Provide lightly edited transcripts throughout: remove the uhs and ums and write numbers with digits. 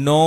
9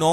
9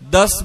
10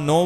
9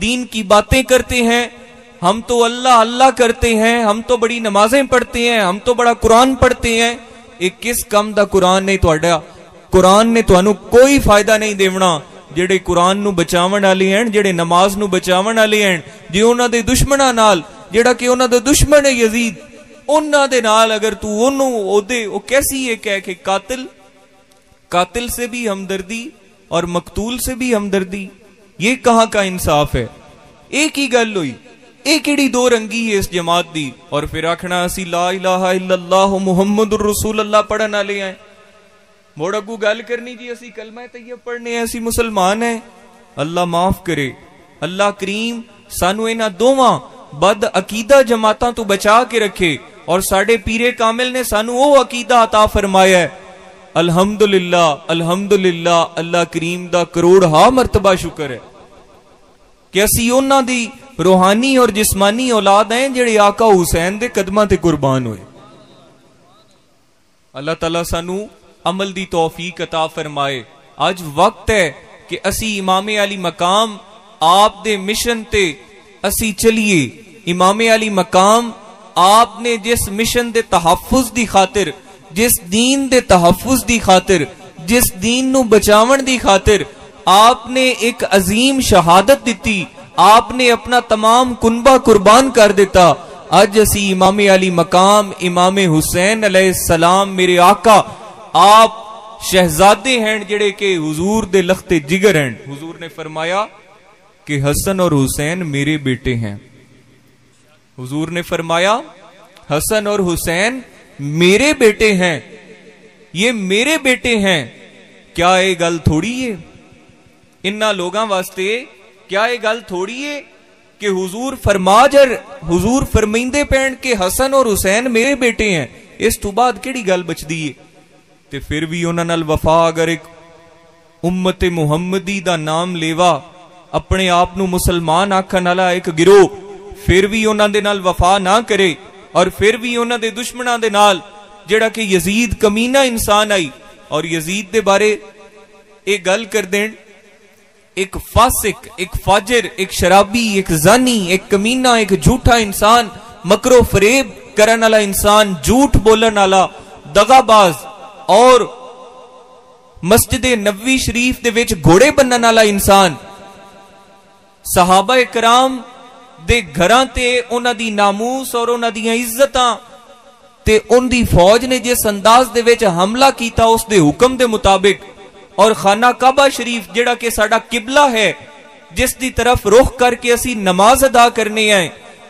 دین کی باتیں کرتے ہیں، ہم تو اللہ اللہ کرتے ہیں، ہم تو بڑی نمازیں پڑھتے ہیں، ہم تو بڑا قرآن پڑھتے ہیں. ایک کس کم دا قرآن نہیں تہاڈا؟ قرآن نے تانوں کوئی فائدہ نہیں دیونا. جڑے قرآن نو بچاون والے ہیں، جڑے نماز نو بچاون والے ہیں، جے انہاں دے دشمناں نال، جڑا کہ انہاں دا دشمن ہے یزید، انہاں دے نال اگر تو اونوں او کیسی ہے کہ قاتل سے بھی ہمدردی اور مقتول سے بھی ہمدردی، یہ کہاں کا انصاف ہے؟ ایک ہی گل ہوئی، ایک کیڑی دو رنگی ہے اس جماعت دی، اور پھر آکھنا اسی لا الہ الا اللہ محمد الرسول اللہ پڑھن والے ہیں. موڑ اگو گل کرنی جی اسی کلمہ طیب پڑھنے ہیں، اسی مسلمان ہیں. اللہ معاف کرے، اللہ کریم سانو انہاں دوواں بد عقیدہ جماعتاں تو بچا کے رکھے، اور ساڈے پیر کامل نے سانو او عقیدہ عطا فرمایا ہے. الحمدللہ الحمدللہ، اللہ کریم دا کروڑ ہا مرتبہ شکر ہے کہ اسی انہاں دی روحانی اور جسمانی اولاد ہیں جڑے آقا حسین دے قدماں تے قربان ہوئے. اللہ تعالیٰ سانو عمل دی توفیق عطا فرمائے. آج وقت ہے کہ اسی امام علی مقام آپ دے مشن تے اسی چلیے. امام علی مقام آپ نے جس مشن دے تحفظ دی خاطر، جس دین دے تحفظ دی خاطر، جس دین نو بچاون دی خاطر آپ نے ایک عظیم شہادت دیتی، آپ نے اپنا تمام کنبہ قربان کر دیتا. اج اسی امام علی مقام امام حسین علیہ السلام میرے آقا آپ شہزادے ہیں جڑے کہ حضور دے لخت جگر ہیں. حضور نے فرمایا کہ حسن اور حسین میرے بیٹے ہیں. حضور نے فرمایا حسن اور حسین میرے بیٹے ہیں، یہ میرے بیٹے ہیں. کیا یہ گل تھوڑی ہے انہاں لوگاں واسطے؟ کیا یہ گل تھوڑی ہے کہ حضور فرمیندے پین کہ حسن اور حسین میرے بیٹے ہیں؟ اس تو بعد کیڑی گل بچدی ہے؟ تے پھر بھی انہاں نال وفا اگر ایک امت محمدی دا نام لیوا اپنے آپ نو مسلمان آکھن والا ایک گروہ پھر بھی انہاں دے نال وفا نہ کرے، اور پھر بھی انہاں دے دشمناں دے نال جڑا کہ یزید کمینہ انسان آئی، اور یزید دے بارے ایک گل کر دین، ایک فاسق، ایک فاجر، ایک شرابی، ایک زانی، ایک کمینہ، ایک جھوٹا انسان، مکر و فریب کرن والا انسان، جھوٹ بولن والا، دغا باز، اور مسجد نبوی شریف دے وچ گھوڑے بنن والا انسان. صحابہ کرام دے گھراں تے انہاں دی ناموس اور انہاں دی عزتاں تے ان دی فوج نے جس انداز دے وچ حملہ کیتا اس دے حکم دے مطابق، اور خانہ کعبہ شریف جڑا کہ ساڈا قبلہ ہے جس دی طرف رخ کر کے اسی نماز ادا کرنے ہیں،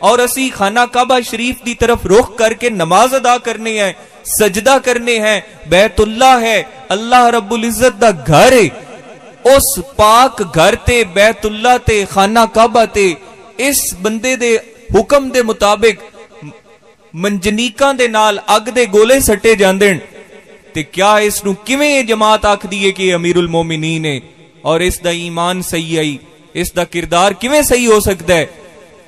اور اسی خانہ کعبہ شریف دی طرف رخ کر کے نماز ادا کرنے ہیں، سجدہ کرنے ہیں. بیت اللہ ہے، اللہ رب العزت دا گھر ہے. اس پاک گھر تے بیت اللہ تے خانہ کعبہ تے اس بندے دے حکم دے مطابق منجنیکاں دے نال اگ دے گولے سٹے جاندے. تے کیا اس نو کیویں جماعت آکھ دیئے کہ امیر المومنین ہے، اور اس دا ایمان صحیح آئی، اس دا کردار کیویں صحیح ہو سکتا ہے؟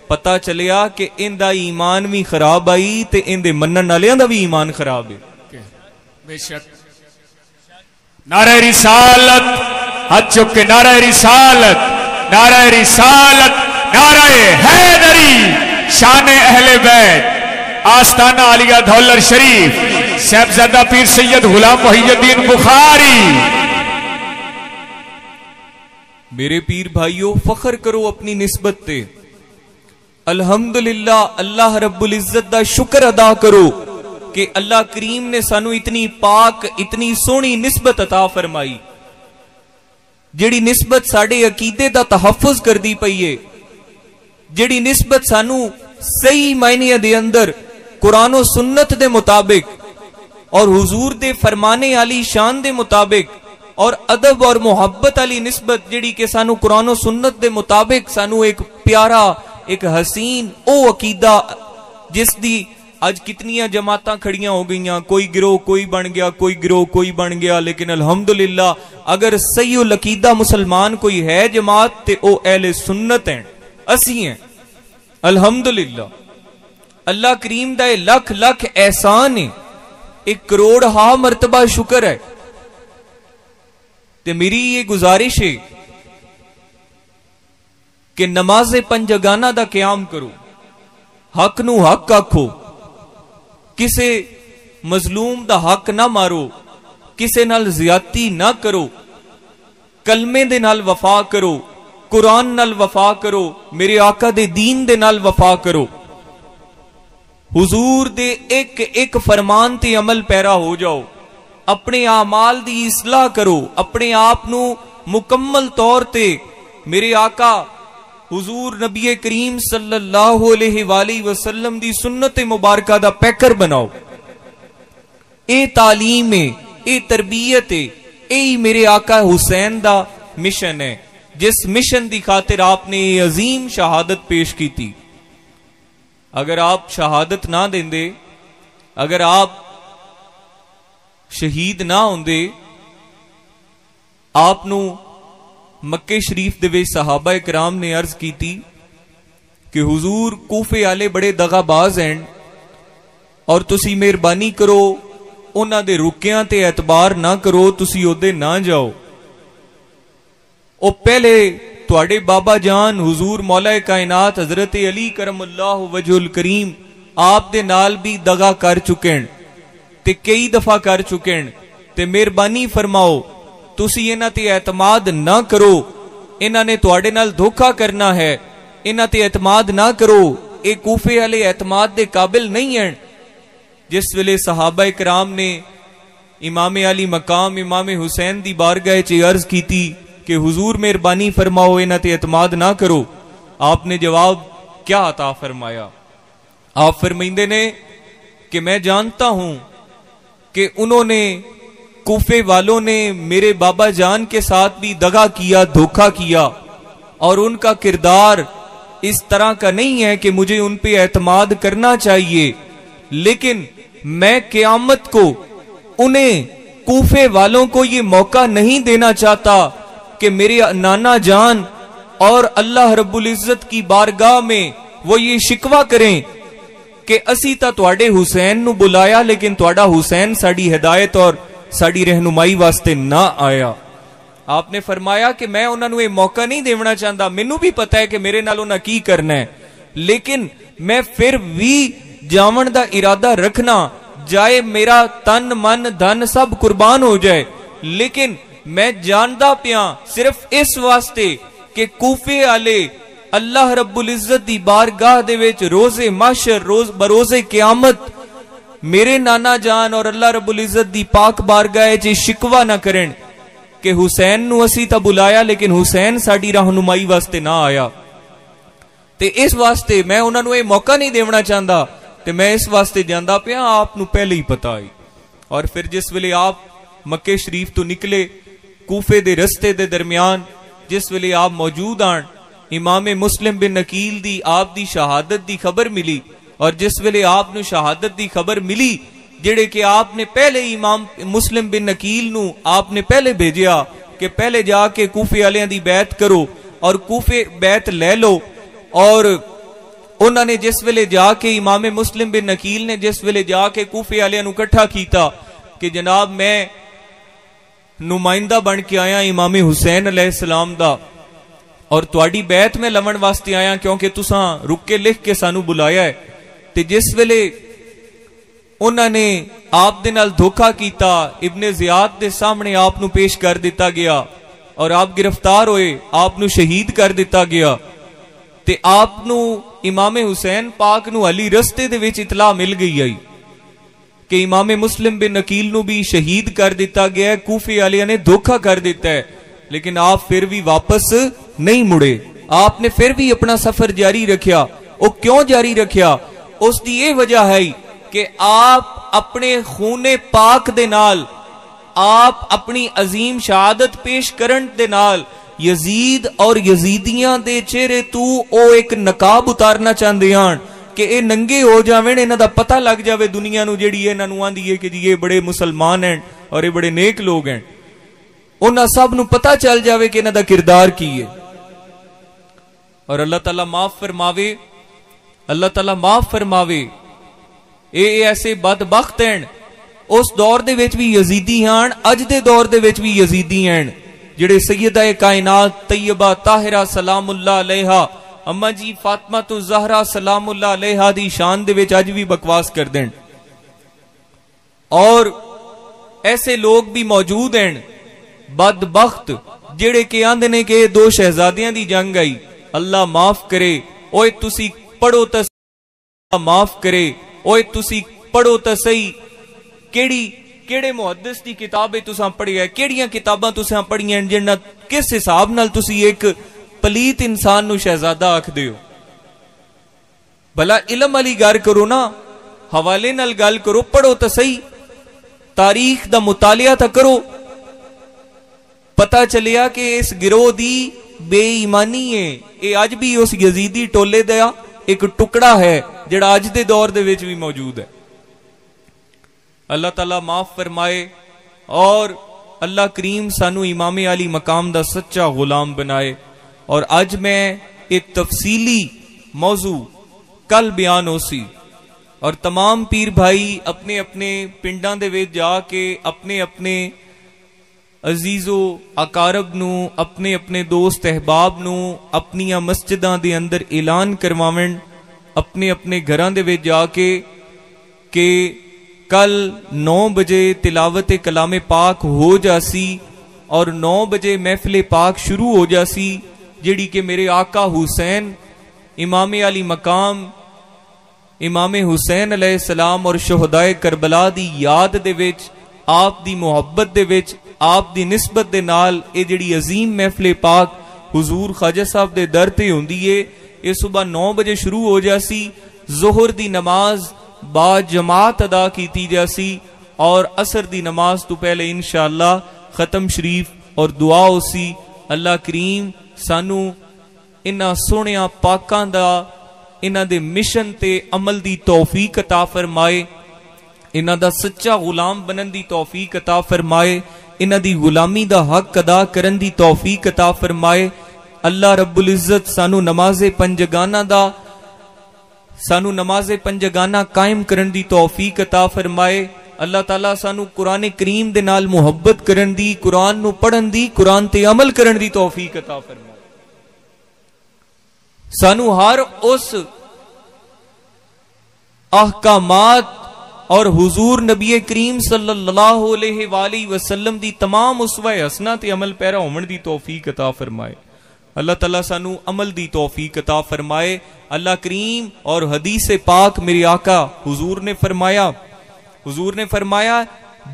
پتہ چلیا کہ ان دا ایمان بھی خراب آئی تے ان دے منن والیاں دا بھی ایمان خراب ہے. بے شک نعرہ رسالت، ہاتھ چک کے نعرہ رسالت، نعرہ رسالت، نعرہ حیدری، شان اہل بیت، آستانہ عالیہ دھولر شریف، صاحبزادہ پیر سید غلام محی الدین بخاری. میرے پیر بھائیو، فخر کرو اپنی نسبت تے. الحمدللہ اللہ رب العزت دا شکر ادا کرو کہ اللہ کریم نے سانو اتنی پاک، اتنی سونی نسبت عطا فرمائی، جیڑی نسبت ساڑے عقیدے دا تحفظ کر دی پئیے، جیڑی نسبت سانو صحیح معنی دے اندر قرآن و سنت دے مطابق اور حضور دے فرمانے علی شان دے مطابق اور ادب اور محبت علی نسبت جیڑی کہ سانو قرآن و سنت دے مطابق سانو ایک پیارا، ایک حسین او عقیدہ جس دی آج کتنیاں جماعتاں کھڑیاں ہو گئیاں، کوئی گروہ کوئی بن گیا، کوئی گروہ کوئی بن گیا، لیکن الحمدللہ اگر صحیح العقیدہ مسلمان کوئی ہے جماعت تے او اہل سنت ہیں، اسی ہیں. الحمدللہ اللہ کریم دا لکھ لکھ احسان ہے، ایک کروڑ ہا مرتبہ شکر ہے. تے میری یہ گزارش ہے کہ نماز پنجگانہ دا قیام کرو، حق نو حق آکھو، کسے مظلوم دا حق نہ مارو، کسے نال زیادتی نہ کرو، کلمے دے نال وفا کرو، قرآن نال وفا کرو، میرے آقا دے دین دے نال وفا کرو، حضور دے ایک ایک فرمان تے عمل پیرا ہو جاؤ، اپنے اعمال دی اصلاح کرو، اپنے آپ نو مکمل طور تے میرے آقا حضور نبی کریم صلی اللہ علیہ وآلہ وسلم دی سنت مبارکہ دا پیکر بناؤ۔ اے تعلیم ہے، اے تربیت ہے، اے میرے آقا حسین دا مشن ہے، جس مشن دی خاطر آپ نے عظیم شہادت پیش کی تھی۔ اگر آپ شہادت نہ دیندے، اگر آپ شہید نہ ہوندے، آپ نو مکے شریف دے وچ صحابہ کرام نے عرض کی تھی کہ حضور کوفے والے بڑے دغا باز ہیں اور تسی مہربانی کرو انہاں دے رکیاں تے اعتبار نہ کرو، تسی اودے نہ جاؤ۔ او پہلے تواڈے بابا جان حضور مولا کائنات حضرت علی کرم اللہ وجہ الکریم آپ دے نال بھی دغا کر چکے تے کئی دفعہ کر چکے، تے مہربانی فرماؤ تسی انہاں تے اعتماد نہ کرو، انہاں نے تواڈے نال دھوکا کرنا ہے، انہاں تے اعتماد نہ کرو، اے کوفے والے اعتماد دے قابل نہیں ہیں۔ جس ویلے صحابہ کرام نے امام علی مقام امام حسین دی بارگاہ چ عرض کی تھی کہ حضور مہربانی فرماؤ انہاں تے اعتماد نہ کرو، آپ نے جواب کیا عطا فرمایا؟ آپ فرمائندے نے کہ میں جانتا ہوں کہ انہوں نے کوفے والوں نے میرے بابا جان کے ساتھ بھی دغا کیا، دھوکا کیا، اور ان کا کردار اس طرح کا نہیں ہے کہ مجھے ان پہ اعتماد کرنا چاہیے، لیکن میں قیامت کو انہیں کوفے والوں کو یہ موقع نہیں دینا چاہتا کہ میرے نانا جان اور اللہ رب العزت کی بارگاہ میں وہ یہ شکوہ کریں کہ اسی تا تواڈے حسین نو بلایا لیکن تواڈا حسین ساڑی ہدایت اور ساڑی رہنمائی واسطے نہ آیا۔ آپ نے فرمایا کہ میں انہوں نے موقع نہیں دینا چاہتا، مینوں بھی پتا ہے کہ میرے نال انہاں کی کرنا ہے، لیکن میں پھر بھی جاون دا ارادہ رکھنا، جائے میرا تن من دھن سب قربان ہو جائے، لیکن میں جاندا پیاں صرف اس واسطے کہ کوفے والے اللہ رب العزت دی بارگاہ دے وچ روز محشر بروز قیامت میرے نانا جان اور اللہ رب العزت دی پاک بارگاہ چ شکوہ نہ کرن کہ حسین نو اسی تا بلایا لیکن حسین ساڈی رہنمائی واسطے نہ آیا، تے اس واسطے میں انہاں نو یہ موقع نہیں دینا چاہتا، تے میں اس واسطے جاندا پیا آپ نو پہلے ہی پتا آئی۔ اور پھر جس ویلے آپ مکے شریف تو نکلے، کوفے دے رستے دے درمیان جس ویلے آپ موجود آن، امام مسلم بن نکیل دی آپ دی شہادت دی خبر ملی، اور جس ویلے آپ نو شہادت دی خبر ملی جڑے کہ آپ نے پہلے امام مسلم بن نکیل نو آپ نے پہلے بھیجیا کہ پہلے جا کے کوفے والیاں دی بیعت کرو اور کوفے بیعت لے لو، اور انہوں نے جس ویلے جا کے امام مسلم بن نکیل نے جس ویلے جا کے کوفے والیاں نو اکٹھا کیتا کہ جناب میں نمائندہ بن کے آیا امام حسین علیہ السلام دا، اور تواڈی بیعت میں لون واسطے آیا کیونکہ تساں رک کے لکھ کے سانو بلایا ہے، تے جس ویلے انہوں نے آپ دے نال دھوکا کیتا، ابن زیاد دے سامنے آپ نو پیش کر دیتا گیا اور آپ گرفتار ہوئے، آپ نو شہید کر دیتا گیا، تے آپ نو امام حسین پاک نو علی رستے دے وچ اطلاع مل گئی آئی کہ امام مسلم بن نکیل نو بھی شہید کر دیتا گیا ہے، کوفے والیاں نے دھوکا کر دیتا ہے، لیکن آپ پھر بھی واپس نہیں مڑے، آپ نے پھر بھی اپنا سفر جاری رکھیا۔ وہ کیوں جاری رکھیا؟ اس دی یہ وجہ ہے کہ آپ اپنے خون پاک دے نال، آپ اپنی عظیم شہادت پیش کرن دے نال یزید اور یزیدیاں دے چہرے تو او ایک نقاب اتارنا چاہندے ہن کہ اے ننگے ہو جاویں، انہاں دا پتہ لگ جاوے دنیا نو جیڑی انہاں نو آندی ہے کہ جی یہ بڑے مسلمان ہیں اور یہ بڑے نیک لوگ ہیں، انہاں سب نو پتہ چل جاوے کہ انہاں دا کردار کی ہے۔ اور اللہ تعالیٰ معاف فرماوے، اللہ تعالیٰ معاف فرماوے، اے ایسے بدبخت ہیں، اس دور دے وچ بھی یزیدی ہیں، اج دے دور دے وچ بھی یزیدی ہیں، جڑے سیدہ کائنات طیبہ طاہرہ سلام اللہ علیہا اما جی فاطمہ تو زہرا سلام اللہ علیہا دی شان دے وچ اج بھی بکواس کر دین. اور ایسے لوگ بھی موجود ہیں بدبخت جڑے کہ آندے نے کہ دو شہزادیاں دی جنگ آئی. اللہ معاف کرے اوے تسی پڑھو تا معاف کرے اوے تسی پڑھو تا صحیح. کیڑے محدث دی کتابیں تساں پڑھی ہے, کیڑیاں کتاباں تساں پڑھی ہیں جنہاں کس حساب نال تسی ایک پلیت انسان نو شہزادہ آکھ دیو؟ بھلا علم والی گل کرو نا, حوالے نال گل کرو, پڑھو تا صحیح, تاریخ دا مطالعہ تا کرو. پتہ چلیا کہ اس گروہ دی بے ایمانی ہے. اے اج بھی اس یزیدی ٹولے دا ایک ٹکڑا ہے جڑا اج دے دور دے وچ بھی موجود ہے. اللہ تعالیٰ معاف فرمائے اور اللہ کریم سانو امام علی مقام دا سچا غلام بنائے. اور اج میں ایک تفصیلی موضوع کل بیان ہو سی, اور تمام پیر بھائی اپنے اپنے پنڈاں دے وچ جا کے اپنے اپنے عزیز و اقارب نو, اپنے اپنے دوست احباب نو اپنیاں مسجداں دے اندر اعلان کرواون, اپنے اپنے گھراں دے وچ جا کے کہ کل 9 بجے تلاوت کلام پاک ہو جاسی اور 9 بجے محفل پاک شروع ہو جاسی, جیڑی کہ میرے آقا حسین امام علی مقام امام حسین علیہ السلام اور شہدائے کربلا دی یاد دے وچ, آپ دی محبت دے وچ, آپ دی نسبت دے نال اے جڑی عظیم محفل پاک حضور خواجہ صاحب دے در تے ہوندی ہے. اے صبح 9 بجے شروع ہو جاسی, ظہر دی نماز با جماعت ادا کیتی جاسی اور عصر دی نماز تو پہلے انشاءاللہ ختم شریف اور دعا ہوسی. اللہ کریم سانو انہاں سونیاں پاکاں دا انہاں دے مشن تے عمل دی توفیق عطا فرمائے, انہاں دا سچا غلام بنن دی توفیق عطا فرمائے, انہاں دی غلامی دا حق ادا کرن دی توفیق عطا فرمائے. اللہ رب العزت سانو نماز پنجگانہ قائم کرن دی توفیق عطا فرمائے. اللہ تعالیٰ سانو قرآن کریم دے نال محبت کرن دی, قرآن نو پڑھن دی, قرآن تے عمل کرن دی توفیق عطا فرمائے. سانو ہر اس احکامات اور حضور نبی کریم صلی اللہ علیہ وآلہ وسلم دی تمام اسوہ حسنہ تے عمل پیرا ہومن دی توفیق عطا فرمائے. اللہ تعالیٰ سانو عمل دی توفیق عطا فرمائے. اللہ کریم اور حدیث پاک میرے آقا حضور نے فرمایا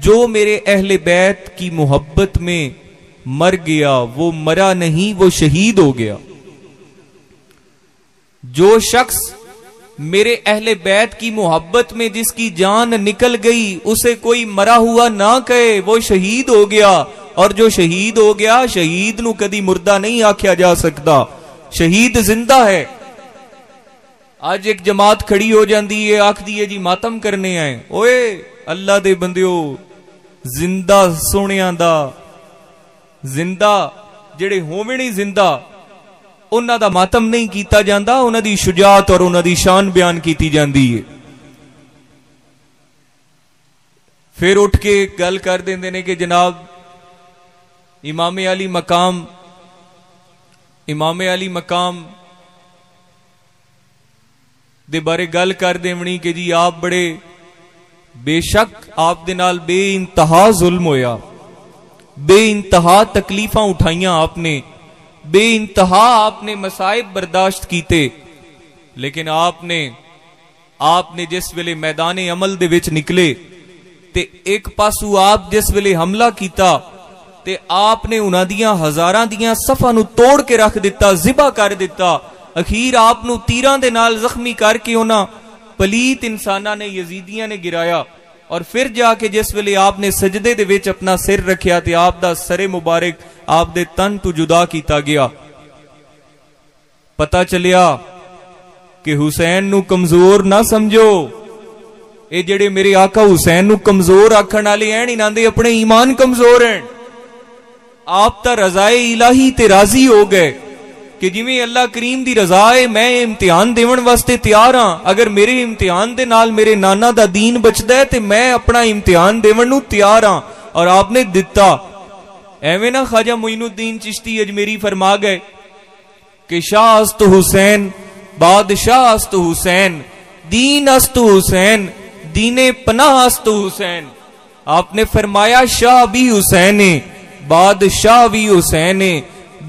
جو میرے اہل بیت کی محبت میں مر گیا وہ مرا نہیں, وہ شہید ہو گیا. جو شخص میرے اہل بیت کی محبت میں جس کی جان نکل گئی اسے کوئی مرا ہوا نہ کہے, وہ شہید ہو گیا. اور جو شہید ہو گیا, شہید نو کدی مردہ نہیں آکھیا جا سکتا, شہید زندہ ہے. آج ایک جماعت کھڑی ہو جاندی ہے, آکھ دیئے جی ماتم کرنے آئے. اوئے اللہ دے بندیو, زندہ سونیاں دا زندہ جڑے ہومنی زندہ انہاں دا ماتم نہیں کیتا جاندا, انہاں دی شجاعت اور انہاں دی شان بیان کیتی جاندی ہے. پھر اٹھ کے گل کر دیندے نے کہ جناب امام علی مقام دے بارے گل کر دیونی کہ جی آپ بڑے, بے شک آپ دے نال بے انتہا ظلم ہویا, بے انتہا تکلیفاں اٹھائیاں آپ نے, بے انتہا آپ نے مصائب برداشت کیتے, لیکن آپ نے جس ویلے میدان عمل دے وچ نکلے تے ایک پاسو آپ جس ویلے حملہ کیتا تے آپ نے انہاں دیاں ہزاراں دیاں صفاں نو توڑ کے رکھ دیتا, ذبح کر دیتا. اخیر آپ نو تیراں دے نال زخمی کر کے انہاں پلیت انساناں نے یزیدیاں نے گرایا. اور پھر جا کے جس ویلے آپ نے سجدے دے وچ اپنا سر رکھیا تے آپ دا سر مبارک آپ دے تن تو جدا کیتا گیا. پتہ چلیا کہ حسین نو کمزور نہ سمجھو, اے جڑے میرے آقا حسین نو کمزور آکھن والے ہیں, انہاں دے اپنے ایمان کمزور ہیں. آپ تا رضائے الہی تے راضی ہو گئے کہ جی میں اللہ کریم دی رضا ہے, میں امتحان دیون واسطے تیار ہاں. اگر میرے امتحان دے نال میرے نانا دا دین بچدا ہے تے میں اپنا امتحان دیون نو تیار ہاں. اور آپ نے دتا. ایویں نہ خواجہ معین الدین چشتی اجمیری فرما گئے کہ شاہ است حسین بادشاہ است حسین دین است حسین دین پناہ است حسین. آپ نے فرمایا شاہ بھی حسین ہے بادشاہ بھی حسین ہے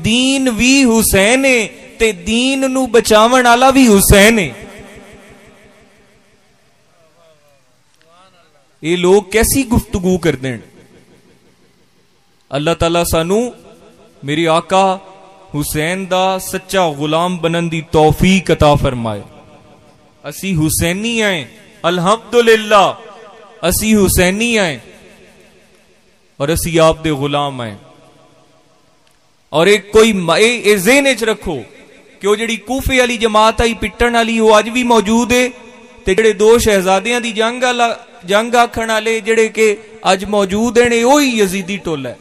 دین بھی حسین ہے تے دین نو بچاون والا بھی حسین ہے. یہ لوگ کیسی گفتگو کرتے ہیں. اللہ تعالیٰ سانو میری آقا حسین دا سچا غلام بنن دی توفیق عطا فرمائے. اسی حسینی ہیں الحمدللہ اسی حسینی ہیں اور اسی آپ دے غلام ہیں. اور ایک کوئی ذہن وچ رکھو کہ وہ جڑی کوفے والی جماعت آئی پٹن والی وہ اج بھی موجود ہے تے جڑے دو شہزادیاں دی جنگ آکھن والے جڑے کہ اج موجود ہیں وہی یزیدی ٹولہ ہے.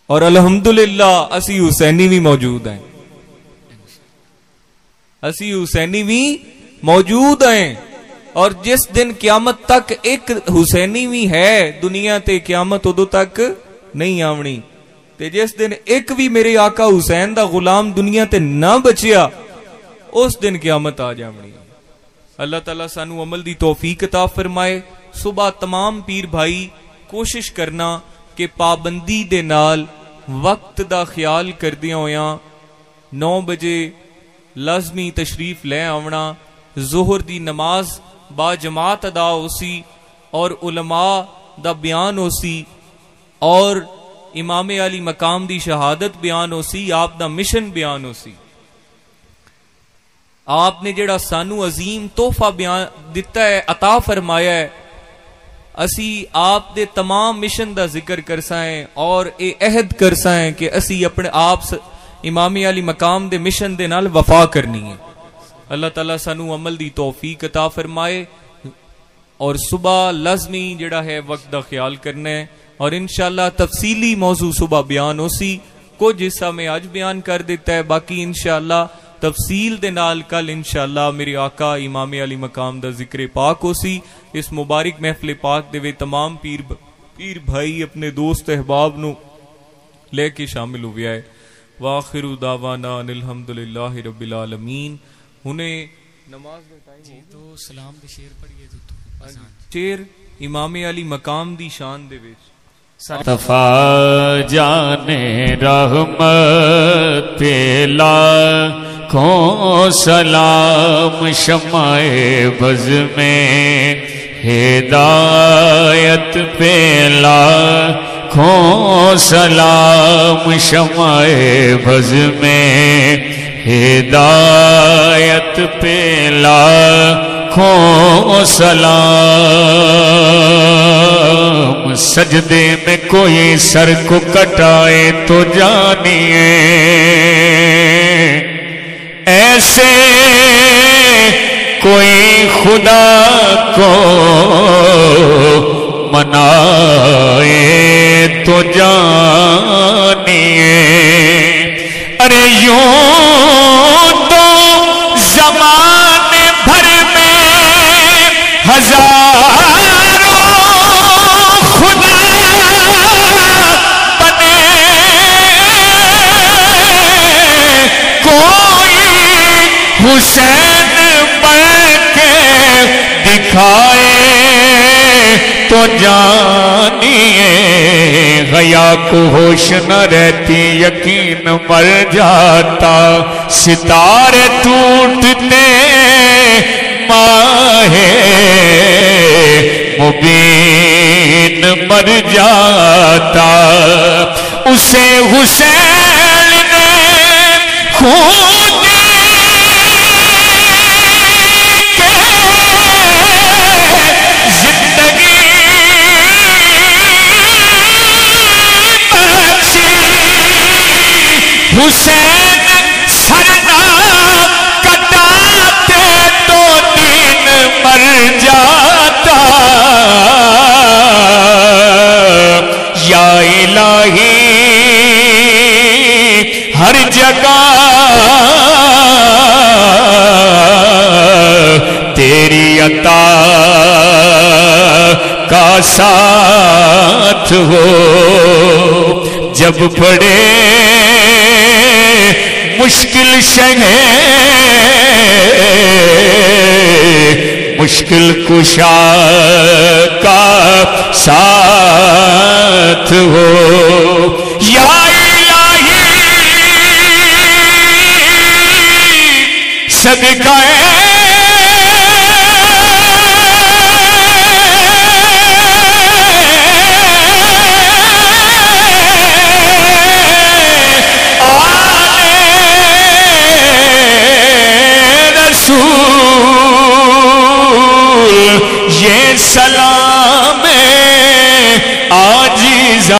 اور الحمدللہ اسی حسینی بھی موجود ہیں اسی حسینی بھی موجود ہیں. اور جس دن قیامت تک ایک حسینی بھی ہے دنیا تے قیامت ادو تک نہیں آونی تے جس دن ایک بھی میرے آقا حسین دا غلام دنیا تے نہ بچیا اس دن قیامت آ جاونی. اللہ تعالیٰ سانو عمل دی توفیق عطا فرمائے. صبح تمام پیر بھائی کوشش کرنا کہ پابندی دے نال وقت دا خیال کردیاں ہویاں 9 بجے لازمی تشریف لے آونا. ظہر دی نماز با جماعت ادا ہو سی اور علماء دا بیان ہو سی اور امام علی مقام دی شہادت بیان ہو سی آپ دا مشن بیان ہو سی. آپ نے جڑا سانو عظیم تحفہ بیان دیتا ہے عطا فرمایا ہے اسی آپ دے تمام مشن دا ذکر کرسا ہے اور اے عہد کرسا ہے کہ اسی اپنے آپ امام علی مقام دے مشن دے نال وفا کرنی ہے. اللہ تعالیٰ سانو عمل دی توفیق عطا فرمائے اور صبح لازمی جڑا ہے وقت دا خیال کرنا ہے اور انشاءاللہ تفصیلی موضوع صبح بیان ہو سی. کچھ حصہ میں آج بیان کر دیتا ہے باقی انشاءاللہ تفصیل دے نال کل انشاءاللہ میرے آقا امام علی مقام دا ذکر پاک ہو سی. اس مبارک محفل پاک دے وے تمام پیر بھائی اپنے دوست احباب نو لے کے شامل ہو گیا ہے. وآخر دعوانا الحمدللہ رب العالمین. انہیں نماز دا ٹائم تو سلام دے شیر پڑھیے تو شیر امام علی مقام دی شان دے وچ صفا جانے رحمت پیلا کھوں سلام شمع بز میں ہدایت پیلا کھوں سلام شمع بز میں ہدایت پیلا کھوں سلام. سجدے میں کوئی سر کو کٹائے تو جانیے ایسے کوئی خدا کو منائے تو جانیے. ارے یوں تو زمانے بھر میں ہزاروں خدا بنے کوئی حسین بن کے دکھائے تو جانیے. غیا کو ہوش نہ رہتی یقین مر جاتا ستارے ٹوٹتے ماہ مبین مر جاتا. اسے حسین نے خون حسین سرنا کٹاتے تو دین مر جاتا. یا الہی ہر جگہ تیری عطا کا ساتھ ہو جب پڑے مشکل شہیں مشکل کشا کا ساتھ ہو یا الہی صدقہ